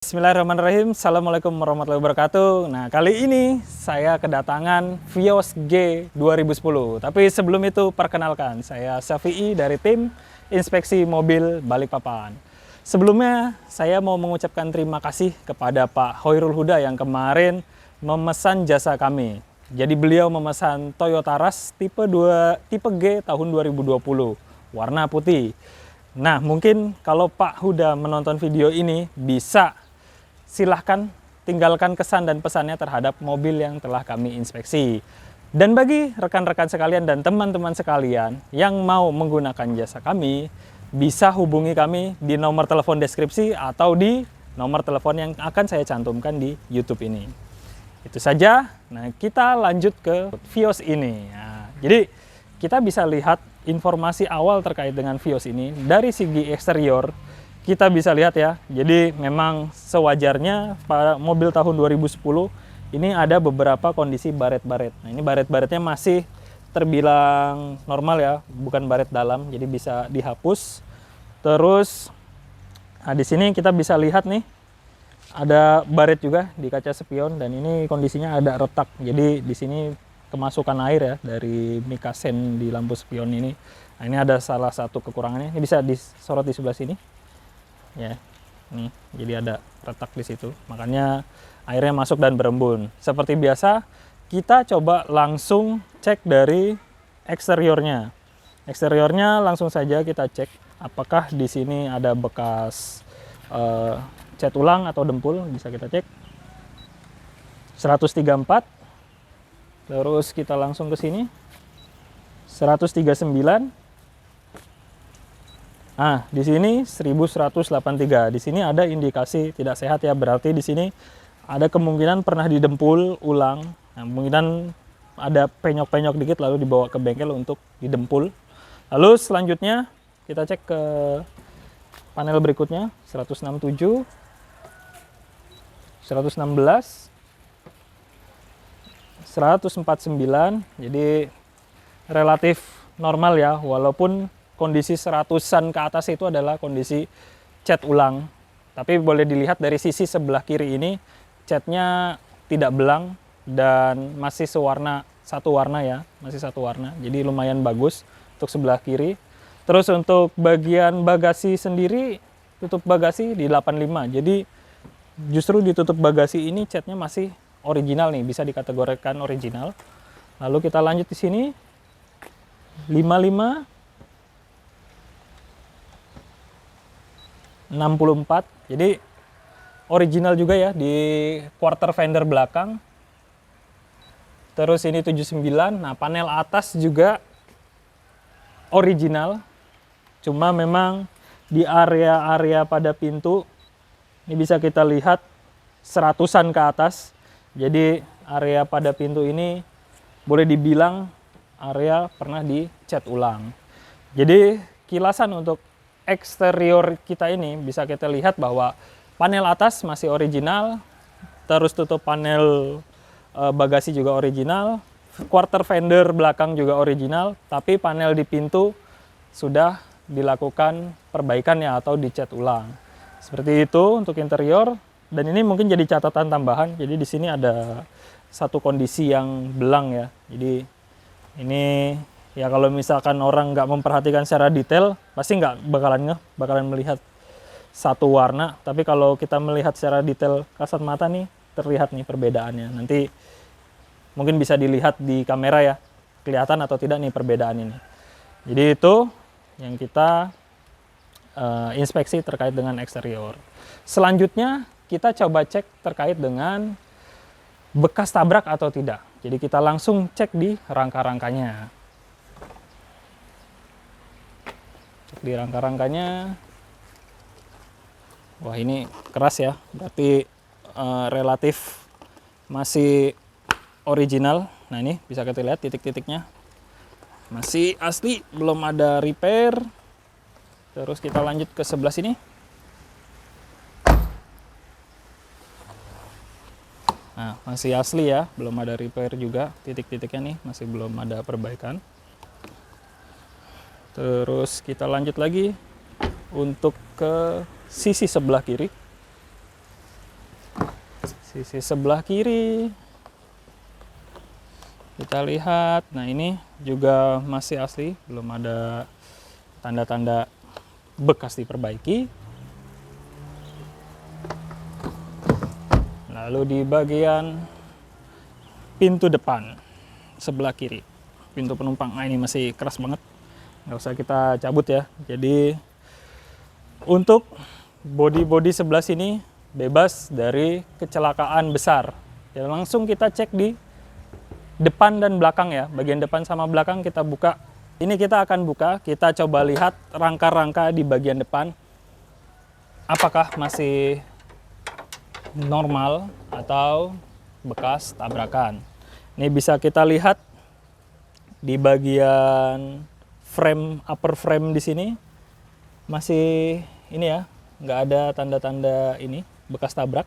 Bismillahirrahmanirrahim. Assalamualaikum warahmatullahi wabarakatuh. Nah, kali ini saya kedatangan Vios G 2010. Tapi sebelum itu, perkenalkan, saya Syafi'i dari tim Inspeksi Mobil Balikpapan. Sebelumnya, saya mau mengucapkan terima kasih kepada Pak Hoirul Huda yang kemarin memesan jasa kami. Jadi beliau memesan Toyota Rush tipe G tahun 2020, warna putih. Nah, mungkin kalau Pak Huda menonton video ini, bisa silahkan tinggalkan kesan dan pesannya terhadap mobil yang telah kami inspeksi. Dan bagi rekan-rekan sekalian dan teman-teman sekalian yang mau menggunakan jasa kami, bisa hubungi kami di nomor telepon deskripsi atau di nomor telepon yang akan saya cantumkan di YouTube ini. Itu saja. Nah, kita lanjut ke Vios ini. Nah, jadi kita bisa lihat informasi awal terkait dengan Vios ini dari segi eksterior. Kita bisa lihat ya, jadi memang sewajarnya pada mobil tahun 2010 ini ada beberapa kondisi baret-baret. Nah, ini baret-baretnya masih terbilang normal ya, bukan baret dalam, jadi bisa dihapus. Terus, nah di sini kita bisa lihat nih, ada baret juga di kaca spion dan ini kondisinya ada retak. Jadi di sini kemasukan air ya dari mikasen di lampu spion ini. Nah, ini ada salah satu kekurangannya. Ini bisa disorot di sebelah sini. Ya, nih, jadi ada retak di situ. Makanya airnya masuk dan berembun. Seperti biasa, kita coba langsung cek dari eksteriornya. Eksteriornya langsung saja kita cek apakah di sini ada bekas cat ulang atau dempul, bisa kita cek. 134. Terus kita langsung ke sini. 139. Nah, di sini 1183. Di sini ada indikasi tidak sehat ya, berarti di sini ada kemungkinan pernah didempul ulang. Nah, kemungkinan ada penyok-penyok dikit lalu dibawa ke bengkel untuk didempul. Lalu selanjutnya kita cek ke panel berikutnya, 167, 116, 149. Jadi relatif normal ya, walaupun kondisi 100-an ke atas itu adalah kondisi cat ulang. Tapi boleh dilihat dari sisi sebelah kiri ini, catnya tidak belang dan masih satu warna ya, masih satu warna. Jadi lumayan bagus untuk sebelah kiri. Terus untuk bagian bagasi sendiri, tutup bagasi di 85. Jadi justru di tutup bagasi ini catnya masih original nih, bisa dikategorikan original. Lalu kita lanjut di sini, 55. 64, jadi original juga ya di quarter fender belakang. Terus ini 79. Nah, panel atas juga original, cuma memang di area-area pada pintu ini bisa kita lihat 100-an ke atas. Jadi area pada pintu ini boleh dibilang area pernah dicat ulang. Jadi kilasan untuk eksterior kita ini bisa kita lihat bahwa panel atas masih original, terus tutup panel bagasi juga original, quarter fender belakang juga original, tapi panel di pintu sudah dilakukan perbaikan ya atau dicat ulang. Seperti itu untuk interior. Dan ini mungkin jadi catatan tambahan. Jadi di sini ada satu kondisi yang belang ya. Jadi ini ya kalau misalkan orang nggak memperhatikan secara detail, pasti nggak bakalan melihat satu warna. Tapi kalau kita melihat secara detail kasat mata nih, terlihat nih perbedaannya. Nanti mungkin bisa dilihat di kamera ya, kelihatan atau tidak nih perbedaan ini. Jadi itu yang kita inspeksi terkait dengan eksterior. Selanjutnya kita coba cek terkait dengan bekas tabrak atau tidak. Jadi kita langsung cek di rangka-rangkanya. Di rangka-rangkanya, wah ini keras ya, berarti relatif masih original. Nah, ini bisa kita lihat titik-titiknya masih asli, belum ada repair. Terus kita lanjut ke sebelah sini. Nah, masih asli ya, belum ada repair juga, titik-titiknya nih masih belum ada perbaikan. Terus kita lanjut lagi untuk ke sisi sebelah kiri. Sisi sebelah kiri kita lihat, nah ini juga masih asli, belum ada tanda-tanda bekas diperbaiki. Lalu di bagian pintu depan sebelah kiri, pintu penumpang, nah ini masih keras banget, nggak usah kita cabut ya. Jadi untuk bodi-bodi sebelah sini bebas dari kecelakaan besar. Ya, langsung kita cek di depan dan belakang ya, bagian depan sama belakang kita buka. Ini kita akan buka, kita coba lihat rangka-rangka di bagian depan apakah masih normal atau bekas tabrakan. Ini bisa kita lihat di bagian frame, upper frame di sini masih ini ya, nggak ada tanda-tanda ini bekas tabrak.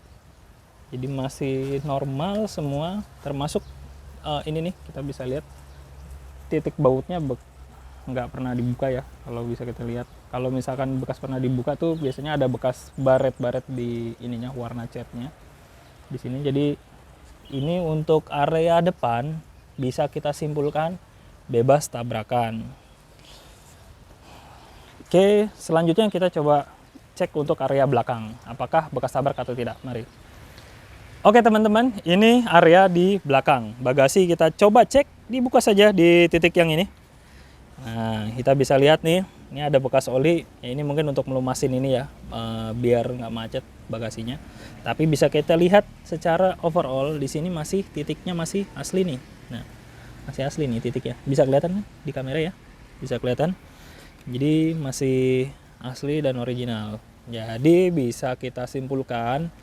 Jadi masih normal semua, termasuk ini nih kita bisa lihat titik bautnya nggak pernah dibuka ya, kalau bisa kita lihat. Kalau misalkan bekas pernah dibuka tuh biasanya ada bekas baret-baret di ininya, warna catnya di sini. Jadi ini untuk area depan bisa kita simpulkan bebas tabrakan. Oke, selanjutnya kita coba cek untuk area belakang, apakah bekas tabrak atau tidak. Mari. Oke teman-teman, ini area di belakang. Bagasi kita coba cek, dibuka saja di titik yang ini. Nah, kita bisa lihat nih, ini ada bekas oli. Ya, ini mungkin untuk melumasin ini ya, biar nggak macet bagasinya. Tapi bisa kita lihat secara overall di sini masih titiknya masih asli nih. Nah, masih asli nih titiknya. Bisa kelihatan kan di kamera ya? Bisa kelihatan. Jadi masih asli dan original. Jadi bisa kita simpulkan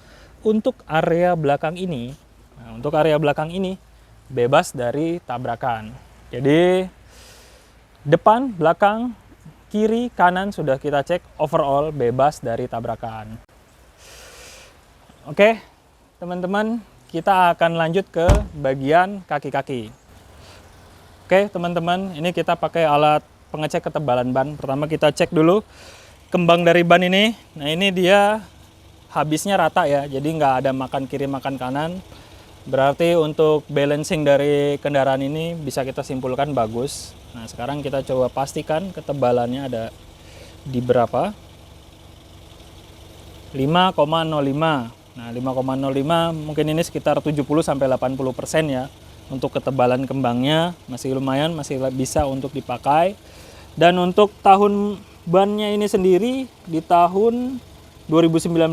untuk area belakang ini, nah, untuk area belakang ini bebas dari tabrakan. Jadi depan, belakang, kiri, kanan sudah kita cek overall bebas dari tabrakan. Oke, teman-teman, kita akan lanjut ke bagian kaki-kaki. Oke, teman-teman, ini kita pakai alat pengecek ketebalan ban. Pertama kita cek dulu kembang dari ban ini. Nah, ini dia habisnya rata ya, jadi nggak ada makan kiri makan kanan. Berarti untuk balancing dari kendaraan ini bisa kita simpulkan bagus. Nah, sekarang kita coba pastikan ketebalannya ada di berapa. 5,05. Nah, 5,05 mungkin ini sekitar 70-80% ya. Untuk ketebalan kembangnya masih lumayan, masih bisa untuk dipakai. Dan untuk tahun bannya ini sendiri di tahun 2019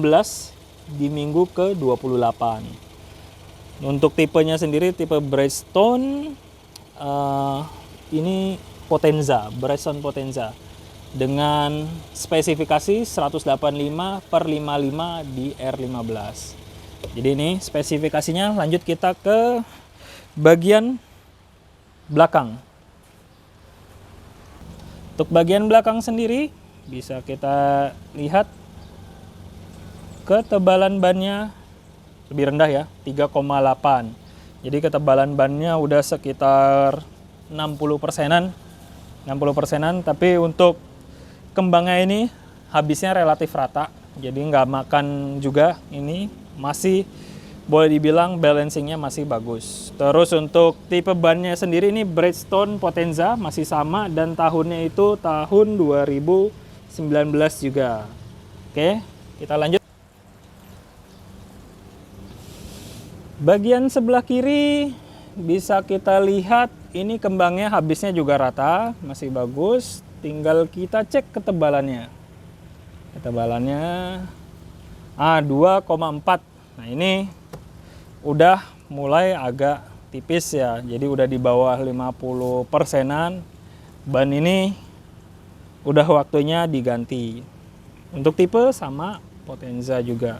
di minggu ke-28. Untuk tipenya sendiri tipe Bridgestone ini Potenza, Bridgestone Potenza dengan spesifikasi 185/55 di R15. Jadi ini spesifikasinya. Lanjut kita ke bagian belakang. Untuk bagian belakang sendiri bisa kita lihat ketebalan bannya lebih rendah ya, 3,8. Jadi ketebalan bannya udah sekitar 60%-an. 60%-an, tapi untuk kembangnya ini habisnya relatif rata. Jadi nggak makan juga, ini masih boleh dibilang balancingnya masih bagus. Terus untuk tipe bannya sendiri ini Bridgestone Potenza masih sama dan tahunnya itu tahun 2019 juga. Oke, kita lanjut. Bagian sebelah kiri bisa kita lihat ini kembangnya habisnya juga rata, masih bagus. Tinggal kita cek ketebalannya. Ketebalannya 2,4. Nah, ini udah mulai agak tipis ya. Jadi udah di bawah 50%-an. Ban ini udah waktunya diganti. Untuk tipe sama Potenza juga.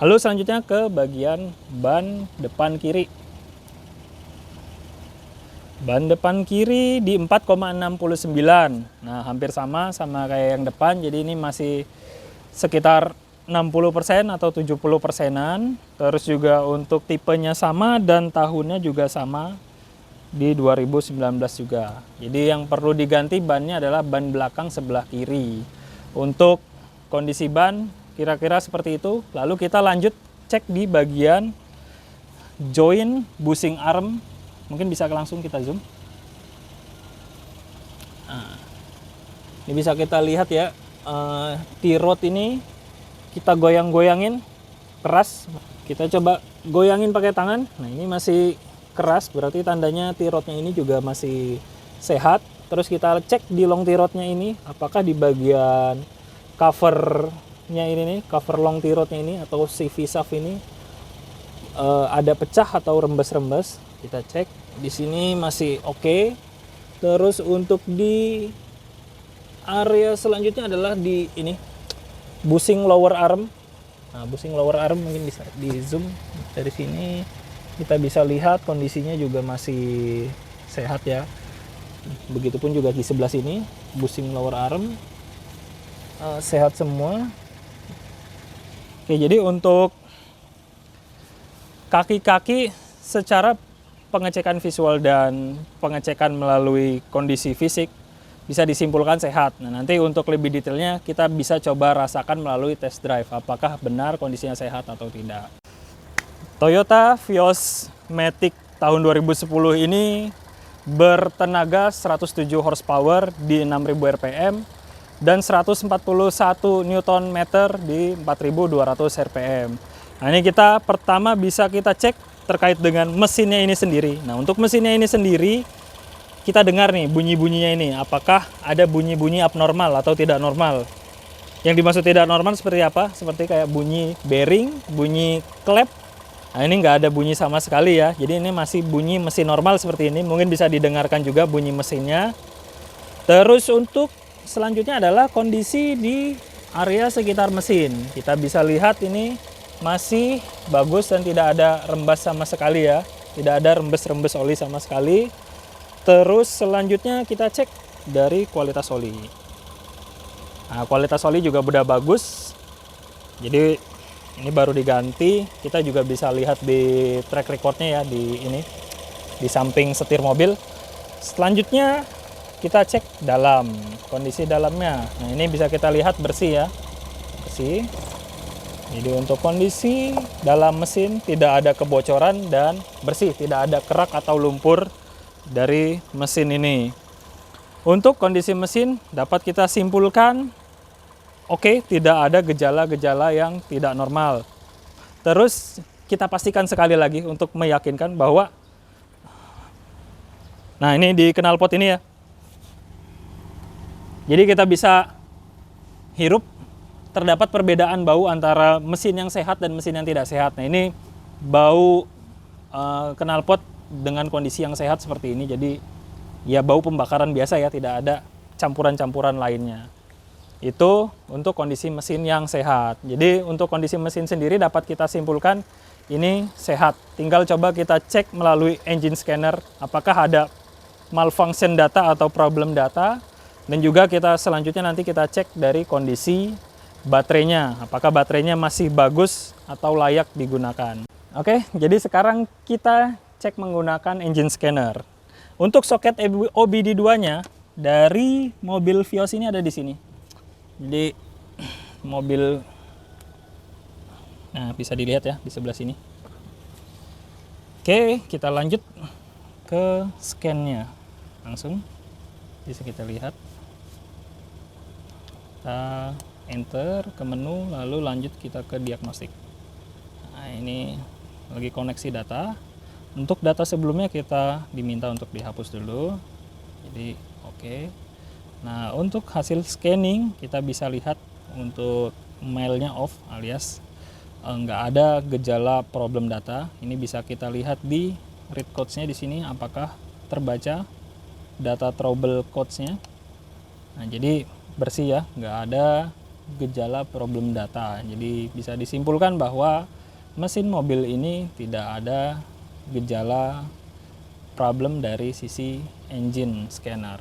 Lalu selanjutnya ke bagian ban depan kiri. Ban depan kiri di 4,69. Nah, hampir sama kayak yang depan. Jadi ini masih sekitar 60% atau 70%-an. Terus juga untuk tipenya sama dan tahunnya juga sama di 2019 juga. Jadi yang perlu diganti bannya adalah ban belakang sebelah kiri. Untuk kondisi ban kira-kira seperti itu. Lalu kita lanjut cek di bagian join bushing arm. Mungkin bisa langsung kita zoom. Nah, ini bisa kita lihat ya, T-rod ini kita goyang-goyangin keras. Kita coba goyangin pakai tangan. Nah, ini masih keras, berarti tandanya T-rodnya ini juga masih sehat. Terus kita cek di long T-rodnya ini, apakah di bagian covernya ini nih, cover long T-rodnya ini atau CV shaft ini ada pecah atau rembes-rembes. Kita cek di sini masih oke. Terus untuk di area selanjutnya adalah di ini bushing lower arm. Nah, bushing lower arm mungkin bisa di zoom dari sini, kita bisa lihat kondisinya juga masih sehat ya. Begitupun juga di sebelah sini bushing lower arm sehat semua. Oke, jadi untuk kaki-kaki secara pengecekan visual dan pengecekan melalui kondisi fisik bisa disimpulkan sehat. Nah, nanti untuk lebih detailnya kita bisa coba rasakan melalui test drive apakah benar kondisinya sehat atau tidak. Toyota Vios Matic tahun 2010 ini bertenaga 107 horsepower di 6000 rpm dan 141 Nm di 4200 rpm. Nah, ini kita pertama bisa kita cek terkait dengan mesinnya ini sendiri. Nah, untuk mesinnya ini sendiri kita dengar nih bunyi-bunyinya ini, apakah ada bunyi-bunyi abnormal atau tidak normal. Yang dimaksud tidak normal seperti apa? Seperti kayak bunyi bearing, bunyi klep. Nah, ini nggak ada bunyi sama sekali ya. Jadi ini masih bunyi mesin normal seperti ini. Mungkin bisa didengarkan juga bunyi mesinnya. Terus untuk selanjutnya adalah kondisi di area sekitar mesin. Kita bisa lihat ini masih bagus dan tidak ada rembas sama sekali ya. Tidak ada rembes-rembes oli sama sekali. Terus selanjutnya kita cek dari kualitas oli. Nah, kualitas oli juga udah bagus. Jadi ini baru diganti. Kita juga bisa lihat di track recordnya ya, di ini di samping setir mobil. Selanjutnya kita cek dalam, kondisi dalamnya. Nah, ini bisa kita lihat bersih ya, bersih. Jadi untuk kondisi dalam mesin tidak ada kebocoran dan bersih, tidak ada kerak atau lumpur dari mesin ini. Untuk kondisi mesin dapat kita simpulkan oke, tidak ada gejala-gejala yang tidak normal. Terus kita pastikan sekali lagi untuk meyakinkan bahwa, nah ini di knalpot ini ya. Jadi kita bisa hirup, terdapat perbedaan bau antara mesin yang sehat dan mesin yang tidak sehat. Nah, ini bau knalpot dengan kondisi yang sehat seperti ini. Jadi ya bau pembakaran biasa ya, tidak ada campuran-campuran lainnya. Itu untuk kondisi mesin yang sehat. Jadi untuk kondisi mesin sendiri dapat kita simpulkan ini sehat. Tinggal coba kita cek melalui engine scanner apakah ada malfunction data atau problem data. Dan juga kita selanjutnya nanti kita cek dari kondisi baterainya. Apakah baterainya masih bagus atau layak digunakan. Oke, jadi sekarang kita cek menggunakan engine scanner. Untuk soket OBD2-nya dari mobil Vios ini ada di sini. Jadi mobil, nah bisa dilihat ya di sebelah sini. Oke, kita lanjut ke scan-nya. Langsung bisa kita lihat. Kita enter ke menu, lalu lanjut kita ke diagnostik. Nah, ini lagi koneksi data. Untuk data sebelumnya kita diminta untuk dihapus dulu. Jadi oke. Nah, untuk hasil scanning kita bisa lihat untuk mailnya off alias nggak ada gejala problem data. Ini bisa kita lihat di read codes-nya di sini apakah terbaca data trouble codes-nya. Nah, jadi bersih ya, nggak ada gejala problem data. Jadi bisa disimpulkan bahwa mesin mobil ini tidak ada gejala problem dari sisi engine scanner.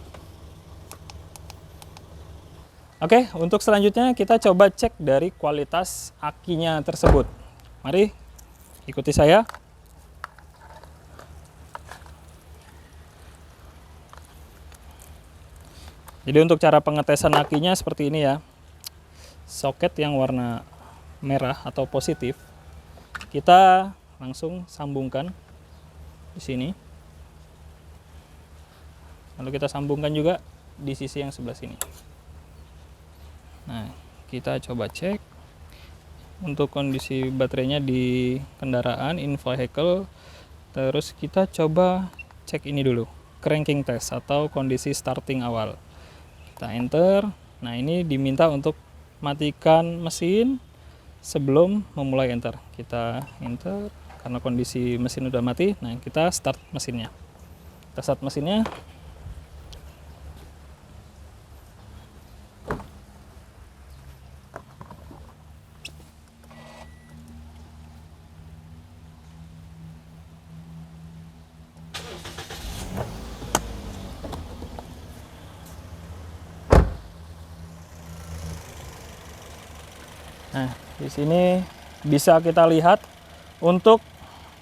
Oke, untuk selanjutnya kita coba cek dari kualitas akinya tersebut. Mari ikuti saya. Jadi untuk cara pengetesan akinya seperti ini ya. soket yang warna merah atau positif, kita langsung sambungkan di sini. Lalu kita sambungkan juga di sisi yang sebelah sini. Nah, kita coba cek untuk kondisi baterainya di kendaraan in vehicle. Terus kita coba cek ini dulu, cranking test atau kondisi starting awal. Kita enter. Nah, ini diminta untuk matikan mesin sebelum memulai enter. Kita enter karena kondisi mesin udah mati. Nah, kita start mesinnya. Kita start mesinnya. Nah, di sini bisa kita lihat untuk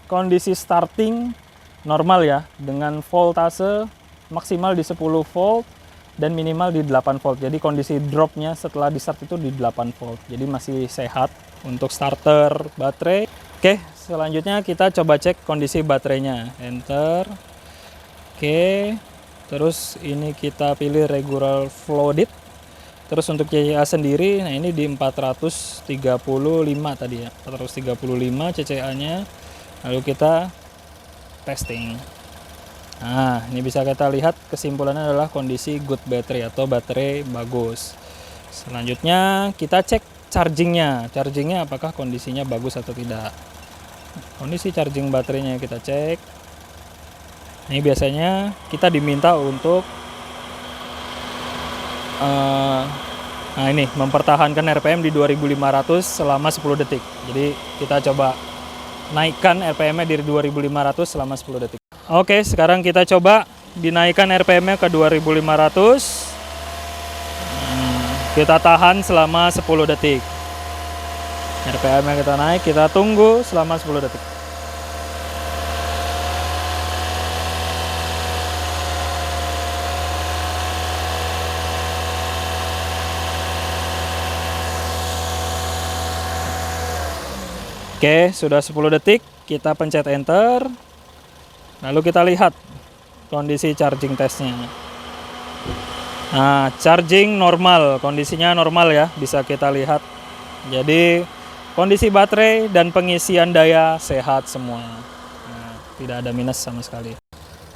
kondisi starting normal ya, dengan voltase maksimal di 10 volt dan minimal di 8 volt. Jadi kondisi dropnya setelah di start itu di 8 volt. Jadi masih sehat untuk starter baterai. Oke, selanjutnya kita coba cek kondisi baterainya. Enter. Oke, terus ini kita pilih regular flooded. Terus untuk CCA sendiri, nah ini di 435 tadi ya, 435 CCA-nya. Lalu kita testing. Nah, ini bisa kita lihat kesimpulannya adalah kondisi good battery atau baterai bagus. Selanjutnya kita cek chargingnya. Chargingnya apakah kondisinya bagus atau tidak. Kondisi charging baterainya kita cek. Ini biasanya kita diminta untuk nah ini mempertahankan RPM di 2500 selama 10 detik. Jadi kita coba naikkan RPM-nya dari 2500 selama 10 detik. Oke, sekarang kita coba dinaikkan RPM-nya ke 2500. Kita tahan selama 10 detik. RPM-nya kita naik, kita tunggu selama 10 detik. Oke, sudah 10 detik, kita pencet enter. Lalu kita lihat kondisi charging testnya. Nah, charging normal, kondisinya normal ya, bisa kita lihat. Jadi kondisi baterai dan pengisian daya sehat semua. Nah, tidak ada minus sama sekali.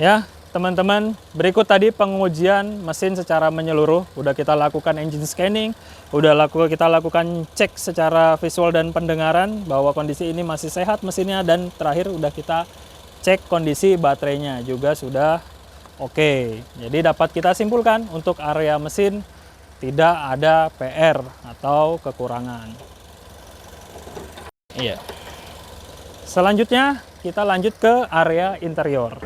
Ya, teman-teman, berikut tadi pengujian mesin secara menyeluruh. Udah kita lakukan engine scanning, kita lakukan cek secara visual dan pendengaran bahwa kondisi ini masih sehat mesinnya, dan terakhir udah kita cek kondisi baterainya juga sudah oke. Jadi dapat kita simpulkan untuk area mesin tidak ada PR atau kekurangan. Iya. Selanjutnya kita lanjut ke area interior.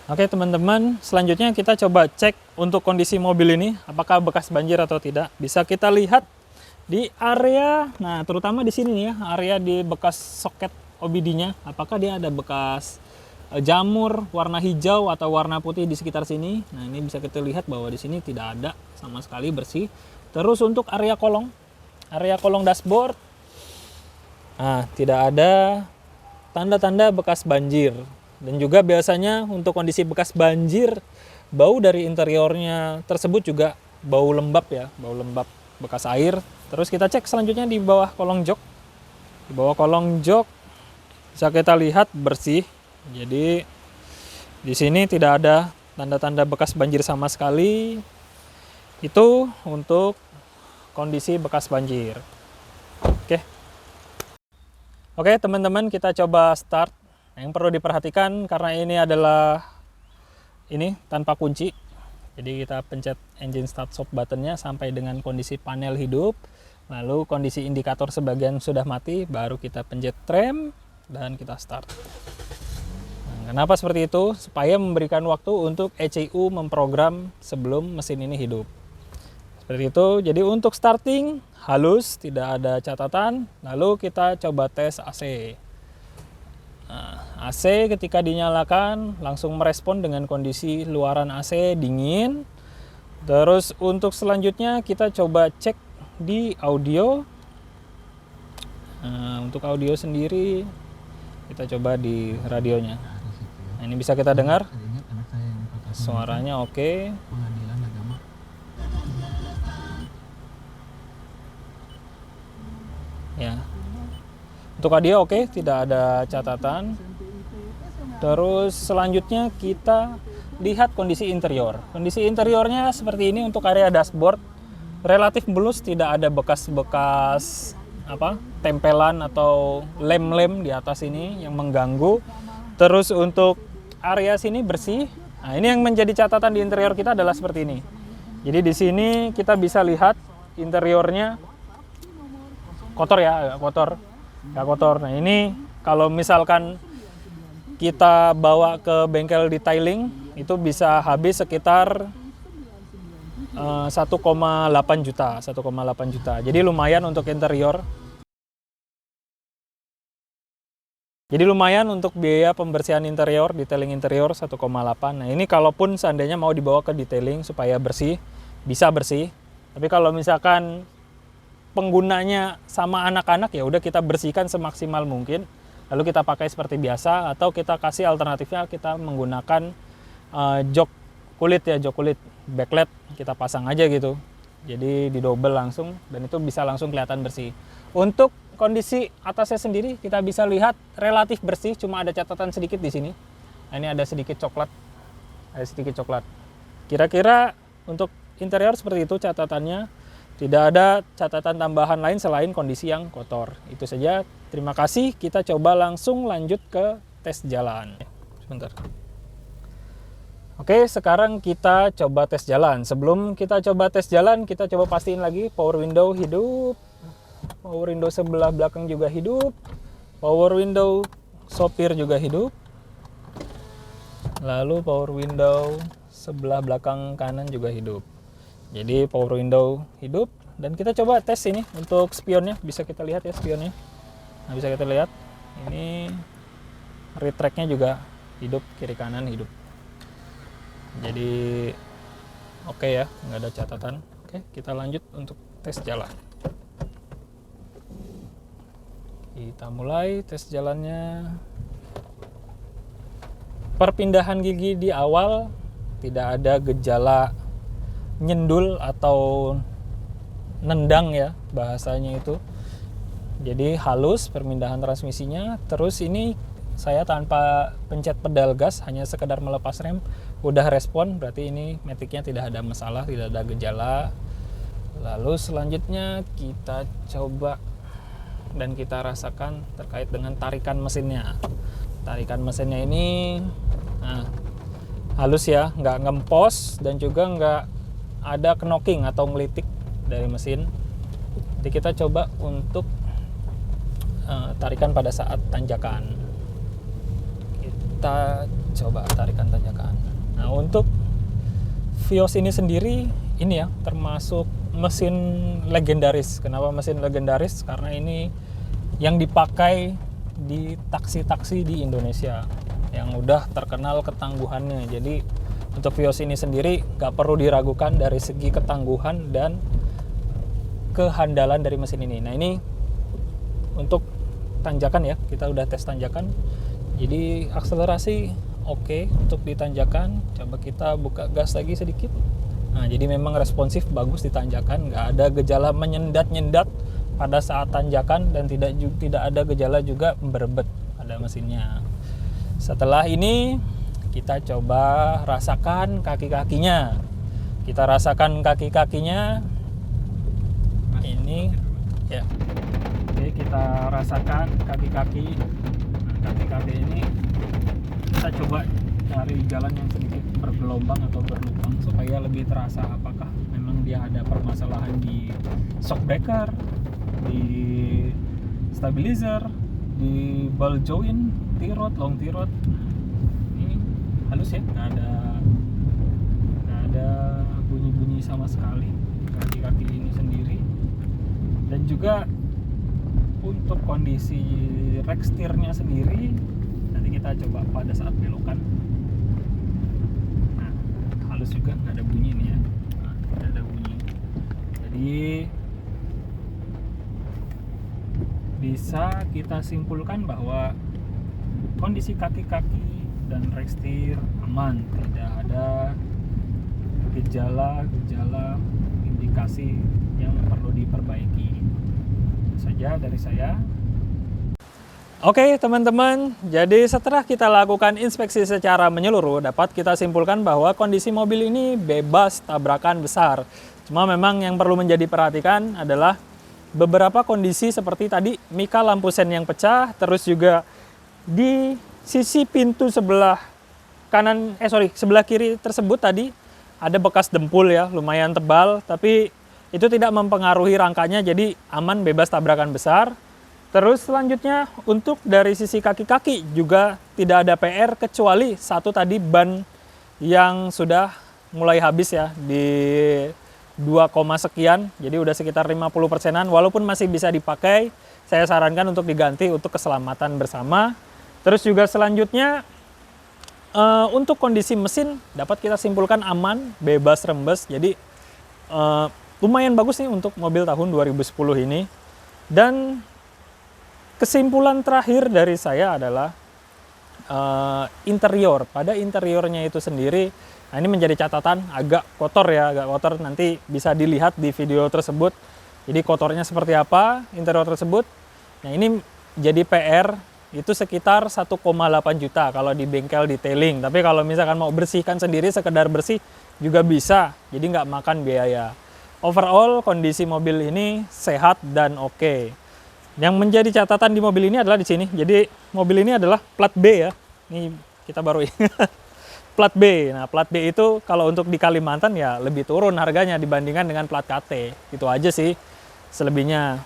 Oke teman-teman, selanjutnya kita coba cek untuk kondisi mobil ini apakah bekas banjir atau tidak. Bisa kita lihat di area, nah terutama di sini nih ya, area di bekas soket OBD-nya, apakah dia ada bekas jamur warna hijau atau warna putih di sekitar sini. Nah, ini bisa kita lihat bahwa di sini tidak ada sama sekali, bersih. Terus untuk area kolong dashboard, nah tidak ada tanda-tanda bekas banjir. Dan juga biasanya untuk kondisi bekas banjir, bau dari interiornya tersebut juga bau lembab ya, bau lembab bekas air. Terus kita cek selanjutnya di bawah kolong jok. Di bawah kolong jok bisa kita lihat bersih. Jadi di sini tidak ada tanda-tanda bekas banjir sama sekali. Itu untuk kondisi bekas banjir. Oke teman-teman, kita coba start. Yang perlu diperhatikan karena ini adalah tanpa kunci. Jadi kita pencet engine start stop buttonnya sampai dengan kondisi panel hidup. Lalu kondisi indikator sebagian sudah mati, baru kita pencet rem dan kita start. Nah, kenapa seperti itu? Supaya memberikan waktu untuk ECU memprogram sebelum mesin ini hidup. Seperti itu. Jadi untuk starting halus, tidak ada catatan. Lalu kita coba tes AC. Nah, AC ketika dinyalakan langsung merespon dengan kondisi luaran AC dingin. Terus untuk selanjutnya kita coba cek di audio. Nah, untuk audio sendiri kita coba di radionya. Nah, ini bisa kita dengar suaranya oke. Ya, untuk audio oke, tidak ada catatan. Terus selanjutnya kita lihat kondisi interior. Kondisi interiornya seperti ini. Untuk area dashboard relatif mulus, tidak ada bekas-bekas tempelan atau lem-lem di atas ini yang mengganggu. Terus untuk area sini bersih. Nah, ini yang menjadi catatan di interior kita adalah seperti ini. Jadi di sini kita bisa lihat interiornya kotor ya, agak kotor. Nah, ini kalau misalkan kita bawa ke bengkel detailing itu bisa habis sekitar 1,8 juta. Jadi lumayan untuk interior. Jadi lumayan untuk biaya pembersihan interior, detailing interior 1,8. Nah, ini kalaupun seandainya mau dibawa ke detailing supaya bersih, bisa bersih. Tapi kalau misalkan penggunanya sama anak-anak, ya udah kita bersihkan semaksimal mungkin. Lalu kita pakai seperti biasa, atau kita kasih alternatifnya kita menggunakan jok kulit backlight kita pasang aja gitu. Jadi didobel langsung dan itu bisa langsung kelihatan bersih. Untuk kondisi atasnya sendiri kita bisa lihat relatif bersih, cuma ada catatan sedikit di sini. Nah, ini ada sedikit coklat. Kira-kira untuk interior seperti itu catatannya. Tidak ada catatan tambahan lain selain kondisi yang kotor. Itu saja. Terima kasih. Kita coba langsung lanjut ke tes jalan. Sebentar. Oke, sekarang kita coba tes jalan. Sebelum kita coba tes jalan, kita coba pastiin lagi power window hidup. Power window sebelah belakang juga hidup. Power window sopir juga hidup. Lalu power window sebelah belakang kanan juga hidup. Jadi power window hidup, dan kita coba tes ini untuk spionnya. Bisa kita lihat ya spionnya. Nah, bisa kita lihat ini rear track-nya juga hidup, kiri kanan hidup. Jadi oke ya, nggak ada catatan. Oke, kita lanjut untuk tes jalan. Kita mulai tes jalannya. Perpindahan gigi di awal tidak ada gejala nyendul atau nendang ya bahasanya itu. Jadi halus perpindahan transmisinya. Terus ini saya tanpa pencet pedal gas, hanya sekedar melepas rem udah respon, berarti ini maticnya tidak ada masalah, tidak ada gejala. Lalu selanjutnya kita coba dan kita rasakan terkait dengan tarikan mesinnya. Tarikan mesinnya ini halus ya, nggak ngempos dan juga nggak ada knocking atau ngelitik dari mesin. Jadi kita coba untuk tarikan pada saat tanjakan. Kita coba tarikan tanjakan. Nah, untuk Vios ini sendiri ini ya termasuk mesin legendaris. Kenapa mesin legendaris? Karena ini yang dipakai di taksi-taksi di Indonesia yang udah terkenal ketangguhannya. Jadi untuk Vios ini sendiri gak perlu diragukan dari segi ketangguhan dan kehandalan dari mesin ini. Nah, ini untuk tanjakan ya, kita udah tes tanjakan. Jadi akselerasi oke untuk di tanjakan. Coba kita buka gas lagi sedikit. Nah, jadi memang responsif, bagus di tanjakan, nggak ada gejala menyendat-nyendat pada saat tanjakan dan tidak ada gejala juga berbet pada mesinnya. Setelah ini kita coba rasakan kaki-kakinya. Kita rasakan kaki-kakinya. Ini ya. Oke, kita rasakan kaki-kaki. Nah, kaki-kaki ini kita coba cari jalan yang sedikit bergelombang atau berlubang supaya lebih terasa apakah memang dia ada permasalahan di shock breaker, di stabilizer, di ball joint, T-rod, long T-rod. Ini halus ya, nggak ada bunyi-bunyi sama sekali kaki-kaki ini sendiri. Dan juga untuk kondisi rack steer-nya sendiri nanti kita coba pada saat belokan. Nah, halus juga, nggak ada bunyi nih ya. Nah, nggak ada bunyi. Jadi bisa kita simpulkan bahwa kondisi kaki-kaki dan rekstir aman, tidak ada gejala-gejala indikasi yang perlu diperbaiki. Itu saja dari saya. Oke teman-teman, jadi setelah kita lakukan inspeksi secara menyeluruh, dapat kita simpulkan bahwa kondisi mobil ini bebas tabrakan besar. Cuma memang yang perlu menjadi perhatikan adalah beberapa kondisi seperti tadi mika lampu sen yang pecah, terus juga di sisi pintu sebelah sebelah kiri tersebut tadi ada bekas dempul ya, lumayan tebal, tapi itu tidak mempengaruhi rangkanya, jadi aman, bebas tabrakan besar. Terus selanjutnya untuk dari sisi kaki-kaki juga tidak ada PR kecuali satu tadi ban yang sudah mulai habis ya di 2, sekian, jadi udah sekitar 50%-an, walaupun masih bisa dipakai, saya sarankan untuk diganti untuk keselamatan bersama. Terus juga selanjutnya untuk kondisi mesin dapat kita simpulkan aman, bebas rembes, jadi lumayan bagus nih untuk mobil tahun 2010 ini. Dan kesimpulan terakhir dari saya adalah interior. Pada interiornya itu sendiri, nah ini menjadi catatan, agak kotor ya, agak kotor, nanti bisa dilihat di video tersebut. Jadi kotornya seperti apa interior tersebut. Nah ini jadi PR itu sekitar 1,8 juta kalau di bengkel detailing. Tapi kalau misalkan mau bersihkan sendiri, sekedar bersih juga bisa, jadi nggak makan biaya. Overall kondisi mobil ini sehat dan oke. Yang menjadi catatan di mobil ini adalah di sini. Jadi mobil ini adalah plat B ya. Ini kita baru ingat. Plat B. Nah, plat B itu kalau untuk di Kalimantan ya lebih turun harganya dibandingkan dengan plat KT. Itu aja sih selebihnya.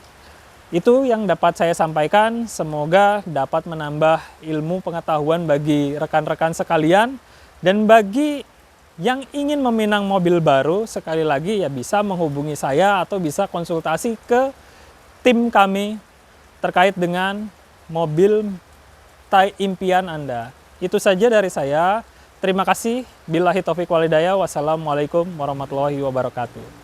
Itu yang dapat saya sampaikan. Semoga dapat menambah ilmu pengetahuan bagi rekan-rekan sekalian. Dan bagi yang ingin meminang mobil baru, sekali lagi ya bisa menghubungi saya atau bisa konsultasi ke tim kami terkait dengan mobil impian Anda. Itu saja dari saya. Terima kasih. Billahi taufiq wal hidayah. Wassalamualaikum warahmatullahi wabarakatuh.